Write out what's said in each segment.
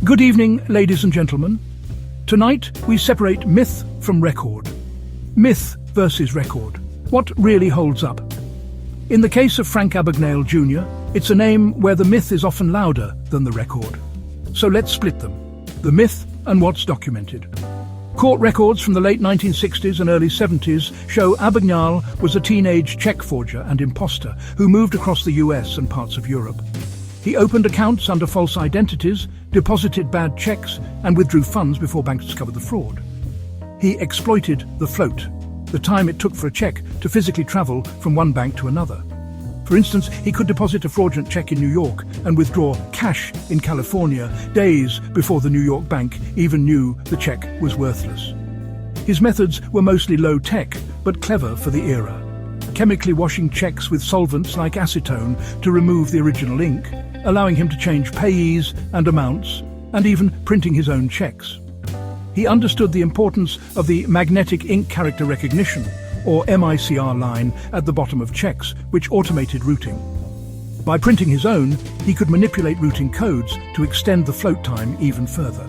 Good evening, ladies and gentlemen. Tonight, we separate myth from record. Myth versus record. What really holds up? In the case of Frank Abagnale Jr., it's a name where the myth is often louder than the record. So let's split them. The myth and what's documented. Court records from the late 1960s and early 70s show Abagnale was a teenage check forger and imposter who moved across the US and parts of Europe. He opened accounts under false identities, deposited bad checks, and withdrew funds before banks discovered the fraud. He exploited the float, the time it took for a check to physically travel from one bank to another. For instance, he could deposit a fraudulent check in New York and withdraw cash in California days before the New York bank even knew the check was worthless. His methods were mostly low-tech, but clever for the era. Chemically washing checks with solvents like acetone to remove the original ink, allowing him to change payees and amounts, and even printing his own checks. He understood the importance of the magnetic ink character recognition, or MICR line, at the bottom of checks, which automated routing. By printing his own, he could manipulate routing codes to extend the float time even further.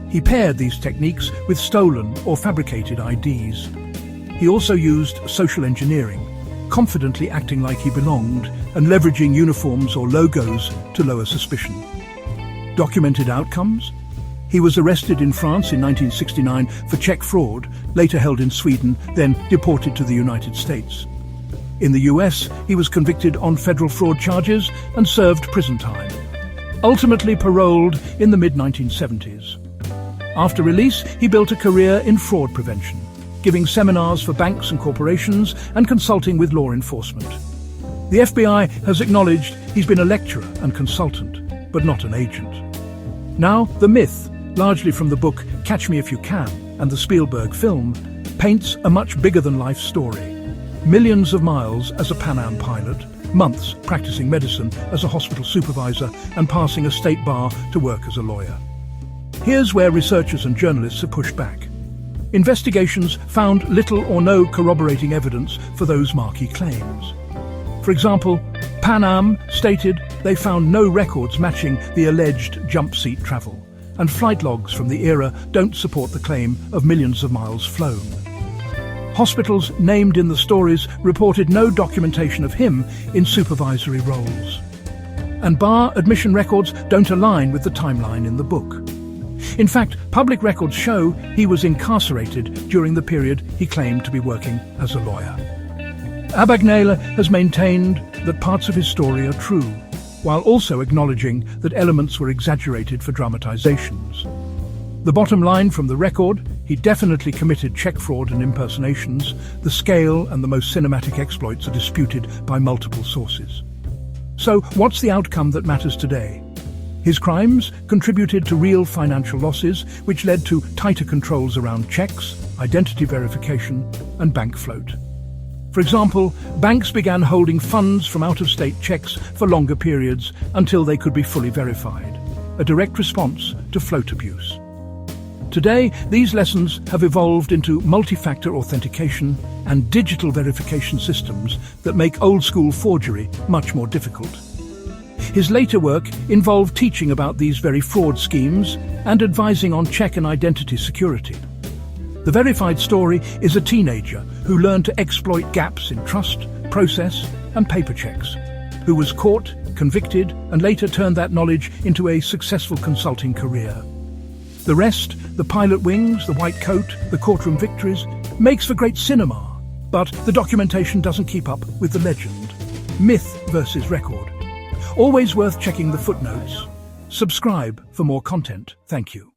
He paired these techniques with stolen or fabricated IDs. He also used social engineering, confidently acting like he belonged and leveraging uniforms or logos to lower suspicion. Documented outcomes? He was arrested in France in 1969 for check fraud, later held in Sweden, then deported to the United States. In the US, he was convicted on federal fraud charges and served prison time. Ultimately paroled in the mid-1970s. After release, he built a career in fraud prevention, giving seminars for banks and corporations and consulting with law enforcement. The FBI has acknowledged he's been a lecturer and consultant, but not an agent. Now, the myth, largely from the book Catch Me If You Can and the Spielberg film, paints a much bigger-than-life story. Millions of miles as a Pan Am pilot, months practicing medicine as a hospital supervisor, and passing a state bar to work as a lawyer. Here's where researchers and journalists have pushed back. Investigations found little or no corroborating evidence for those marquee claims. For example, Pan Am stated they found no records matching the alleged jump seat travel, and flight logs from the era don't support the claim of millions of miles flown. Hospitals named in the stories reported no documentation of him in supervisory roles. And bar admission records don't align with the timeline in the book. In fact, public records show he was incarcerated during the period he claimed to be working as a lawyer. Abagnale has maintained that parts of his story are true, while also acknowledging that elements were exaggerated for dramatizations. The bottom line from the record, he definitely committed check fraud and impersonations. The scale and the most cinematic exploits are disputed by multiple sources. So, what's the outcome that matters today? His crimes contributed to real financial losses, which led to tighter controls around checks, identity verification, and bank float. For example, banks began holding funds from out-of-state checks for longer periods until they could be fully verified, a direct response to float abuse. Today, these lessons have evolved into multi-factor authentication and digital verification systems that make old-school forgery much more difficult. His later work involved teaching about these very fraud schemes and advising on check and identity security. The verified story is a teenager who learned to exploit gaps in trust, process, and paper checks, who was caught, convicted, and later turned that knowledge into a successful consulting career. The rest, the pilot wings, the white coat, the courtroom victories, makes for great cinema, but the documentation doesn't keep up with the legend. Myth versus record. Always worth checking the footnotes. Subscribe for more content. Thank you.